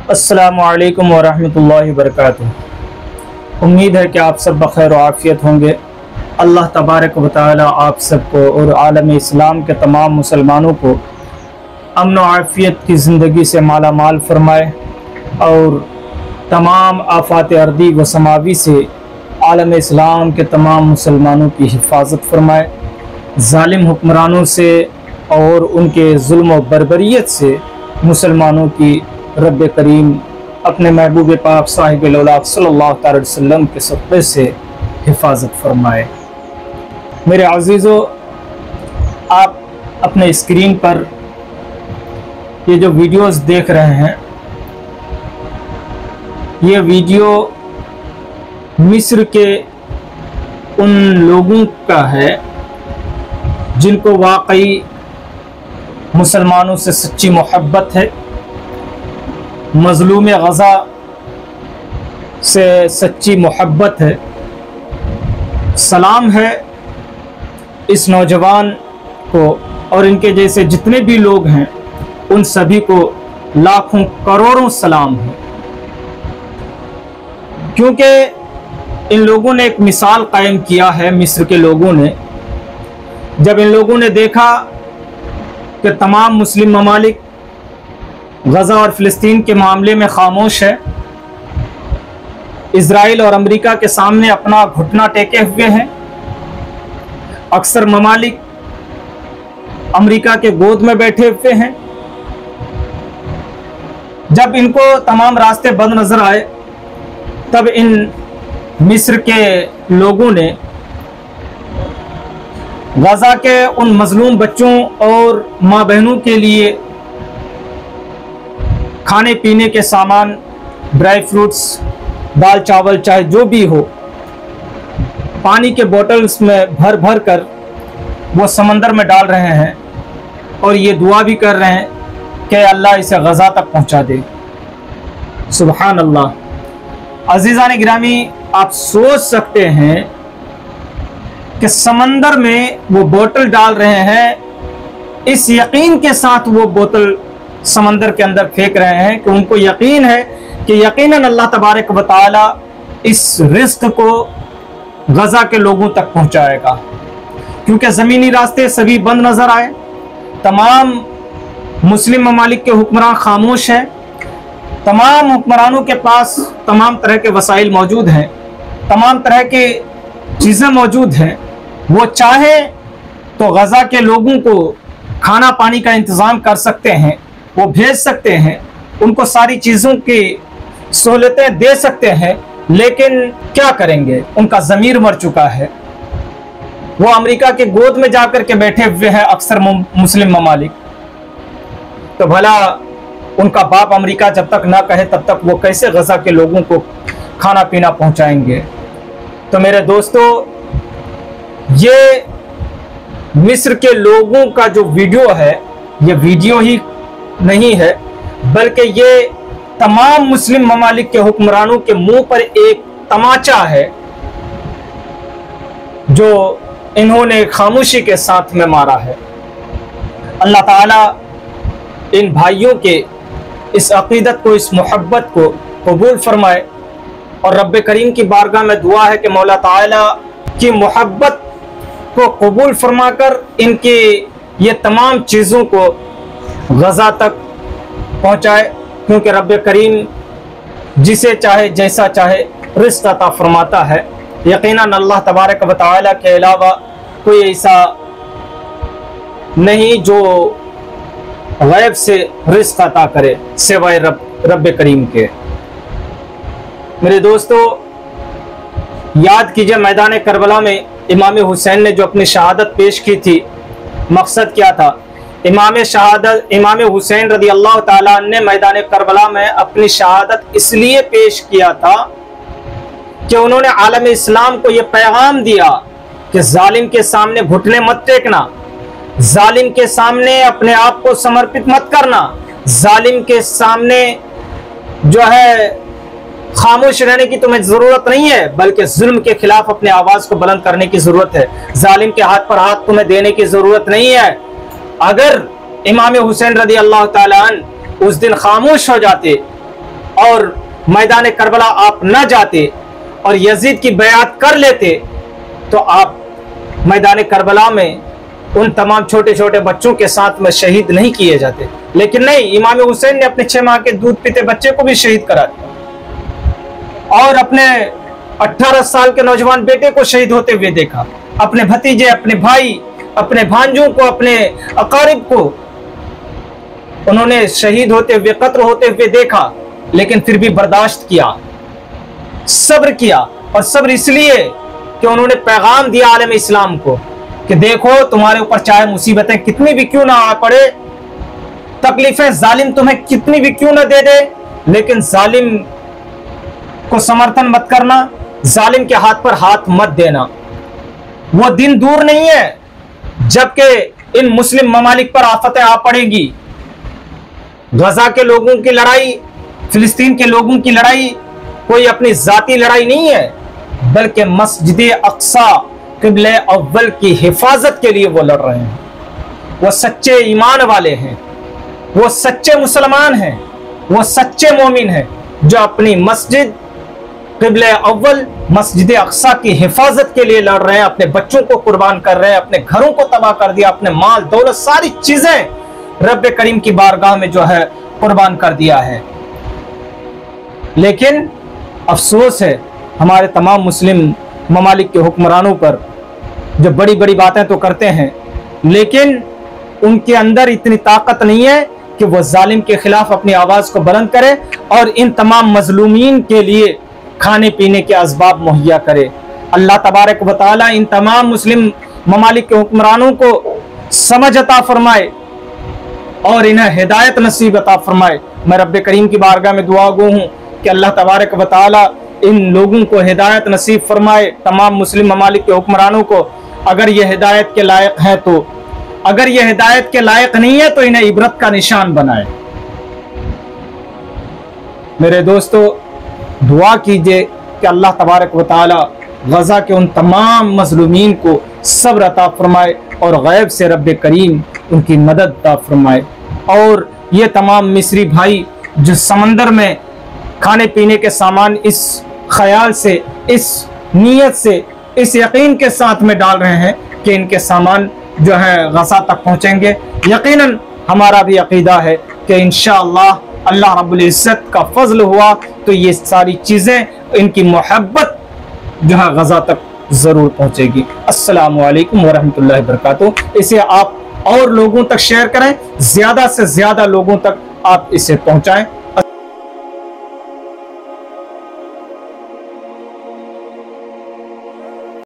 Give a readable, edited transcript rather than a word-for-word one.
अस्सलामु अलैकुम वरहमतुल्लाहि वबरकातुहू। उम्मीद है कि आप सब बखैर व आफ़ियत होंगे। अल्लाह तबारक व तआला आप सबको और आलम इस्लाम के तमाम मुसलमानों को अमन व आफ़ियत की ज़िंदगी से माला माल फरमाए और तमाम आफ़ात अर्दी व समावी से आलम इस्लाम के तमाम मुसलमानों की हिफाजत फरमाए। ज़ालिम हुक्मरानों से और उनके जुल्म व बर्बरियत से मुसलमानों की रब करीम अपने महबूब पाक साहिब लौलाक सल्लल्लाहु अलैहि वसल्लम के सदक़े से हिफाजत फरमाए। मेरे अज़ीज़ों, आप अपने स्क्रीन पर ये जो वीडियोस देख रहे हैं, ये वीडियो मिस्र के उन लोगों का है जिनको वाकई मुसलमानों से सच्ची मोहब्बत है, मज़लूम गज़ा से सच्ची मोहब्बत है। सलाम है इस नौजवान को और इनके जैसे जितने भी लोग हैं उन सभी को लाखों करोड़ों सलाम है, क्योंकि इन लोगों ने एक मिसाल कायम किया है। मिस्र के लोगों ने, जब इन लोगों ने देखा कि तमाम मुस्लिम ममालिक गज़ा और फ़िलिस्तीन के मामले में खामोश है, इज़राइल और अमेरिका के सामने अपना घुटना टेके हुए हैं, अक्सर ममालिक अमेरिका के गोद में बैठे हुए हैं, जब इनको तमाम रास्ते बंद नजर आए तब इन मिस्र के लोगों ने गज़ा के उन मजलूम बच्चों और माँ बहनों के लिए खाने पीने के सामान, ड्राई फ्रूट्स, दाल चावल चाहे जो भी हो, पानी के बोतल्स में भर भर कर वो समंदर में डाल रहे हैं और ये दुआ भी कर रहे हैं कि अल्लाह इसे गज़ा तक पहुंचा दे। सुबहान अल्लाह। अज़ीज़ान गिरामी, आप सोच सकते हैं कि समंदर में वो बोतल डाल रहे हैं, इस यकीन के साथ वो बोतल समंदर के अंदर फेंक रहे हैं कि उनको यकीन है कि यकीनन अल्लाह तबारक व तआला इस रिज़्क़ को गज़ा के लोगों तक पहुंचाएगा, क्योंकि ज़मीनी रास्ते सभी बंद नज़र आए। तमाम मुस्लिम ममालिक के हुक्मरान खामोश हैं, तमाम हुक्मरानों के पास तमाम तरह के वसाइल मौजूद हैं, तमाम तरह के चीज़ें मौजूद हैं। वो चाहे तो गज़ा के लोगों को खाना पानी का इंतज़ाम कर सकते हैं, वो भेज सकते हैं, उनको सारी चीज़ों की सहूलतें दे सकते हैं, लेकिन क्या करेंगे, उनका ज़मीर मर चुका है। वो अमेरिका के गोद में जाकर के बैठे हुए हैं अक्सर मुस्लिम ममालिक, तो भला उनका बाप अमेरिका जब तक ना कहे तब तक वो कैसे गज़ा के लोगों को खाना पीना पहुंचाएंगे। तो मेरे दोस्तों, ये मिस्र के लोगों का जो वीडियो है, ये वीडियो ही नहीं है बल्कि ये तमाम मुस्लिम ममालिक के हुक्मरानों के मुंह पर एक तमाचा है जो इन्होंने खामोशी के साथ में मारा है। अल्लाह ताला इन भाइयों के इस अकीदत को, इस मोहब्बत को कबूल फरमाए और रब करीम की बारगाह में दुआ है कि मौला ताला की मोहब्बत को कबूल फरमाकर इनकी ये तमाम चीज़ों को गज़ा तक पहुँचाए, क्योंकि रब करीम जिसे चाहे जैसा चाहे रिज़्क़ अता फरमाता है। यकीनन अल्लाह तबारक व तआला के अलावा कोई ऐसा नहीं जो गैब से रिज़्क़ अता करे सिवाय रब करीम के। मेरे दोस्तों, याद कीजिए मैदान करबला में इमाम हुसैन ने जो अपनी शहादत पेश की थी, मकसद क्या था? इमाम हुसैन रदी अल्लाह ताला अन्हु ने मैदान करबला में अपनी शहादत इसलिए पेश किया था कि उन्होंने आलम इस्लाम को यह पैगाम दिया कि जालिम के सामने घुटने मत टेकना, जालिम के सामने अपने आप को समर्पित मत करना, जालिम के सामने जो है खामोश रहने की तुम्हें जरूरत नहीं है, बल्कि जुल्म के खिलाफ अपने आवाज को बुलंद करने की जरूरत है। जालिम के हाथ पर हाथ तुम्हें देने की जरूरत नहीं है। अगर इमाम हुसैन रदी अल्लाह ताला अन्हु उस दिन खामोश हो जाते और मैदान करबला आप न जाते और यजीद की बैअत कर लेते तो आप मैदान करबला में उन तमाम छोटे छोटे बच्चों के साथ में शहीद नहीं किए जाते। लेकिन नहीं, इमाम हुसैन ने अपने 6 माह के दूध पीते बच्चे को भी शहीद करा दिया और अपने 18 साल के नौजवान बेटे को शहीद होते हुए देखा। अपने भतीजे, अपने भाई, अपने भांजों को, अपने अकारिब को उन्होंने शहीद होते हुए, कत्ल होते हुए देखा, लेकिन फिर भी बर्दाश्त किया, सब्र किया। और सब्र इसलिए कि उन्होंने पैगाम दिया आलम इस्लाम को कि देखो, तुम्हारे ऊपर चाहे मुसीबतें कितनी भी क्यों ना आ पड़े, तकलीफें जालिम तुम्हें कितनी भी क्यों ना दे दे, लेकिन जालिम को समर्थन मत करना, जालिम के हाथ पर हाथ मत देना। वो दिन दूर नहीं है जबकि इन मुस्लिम ममालिक पर आफतें आ पड़ेगी। गजा के लोगों की लड़ाई, फिलिस्तीन के लोगों की लड़ाई कोई अपनी जाती लड़ाई नहीं है, बल्कि मस्जिद अक्सा क़िबले अव्वल की हिफाजत के लिए वो लड़ रहे हैं। वो सच्चे ईमान वाले हैं, वो सच्चे मुसलमान हैं, वो सच्चे मोमिन हैं जो अपनी मस्जिद क़िबले अव्वल मस्जिद अक्सा की हिफाजत के लिए लड़ रहे हैं। अपने बच्चों को कुर्बान कर रहे हैं, अपने घरों को तबाह कर दिया, अपने माल दौलत सारी चीजें रब्बे करीम की बारगाह में जो है कुर्बान कर दिया है। लेकिन अफसोस है हमारे तमाम मुस्लिम ममालिक के हुक्मरानों पर, जो बड़ी बड़ी बातें तो करते हैं लेकिन उनके अंदर इतनी ताकत नहीं है कि वो जालिम के खिलाफ अपनी आवाज को बुलंद करे और इन तमाम मजलूमीन के लिए खाने पीने के असबाब मुहैया करे। अल्लाह तबारक व तआला इन तमाम मुस्लिम ममालिक के हुक्मरानों को समझ अता फरमाए और इन्हें हिदायत नसीब अता फरमाए। मैं रब्बे करीम की बारगाह में दुआ गो हूँ कि अल्लाह तबारक व तआला इन लोगों को हिदायत नसीब फरमाए, तमाम मुस्लिम ममालिक के हुक्मरानों को। अगर ये हिदायत के लायक हैं तो, अगर ये हिदायत के लायक नहीं है तो इन्हें इबरत का निशान बनाए। मेरे दोस्तों, दुआ कीजिए कि अल्लाह तबारक व तआला गजा के उन तमाम मजलूमीन को सब्र अता फरमाए और गैब से रब्बे करीम उनकी मदद अता फरमाए। और ये तमाम मिस्री भाई जो समंदर में खाने पीने के सामान इस ख्याल से, इस नीयत से, इस यकीन के साथ में डाल रहे हैं कि इनके सामान जो है गजा तक पहुंचेंगे, यकीनन हमारा भी अकीदा है कि इंशाअल्लाह अल्लाह रब्बुल इज्जत का फजल हुआ तो ये सारी चीज़ें, इनकी मोहब्बत जो है गजा तक ज़रूर पहुंचेगी। अस्सलामु अलैकुम वरहमतुल्लाहि वबरकातुहू। इसे आप और लोगों तक शेयर करें, ज़्यादा से ज़्यादा लोगों तक आप इसे पहुंचाएं।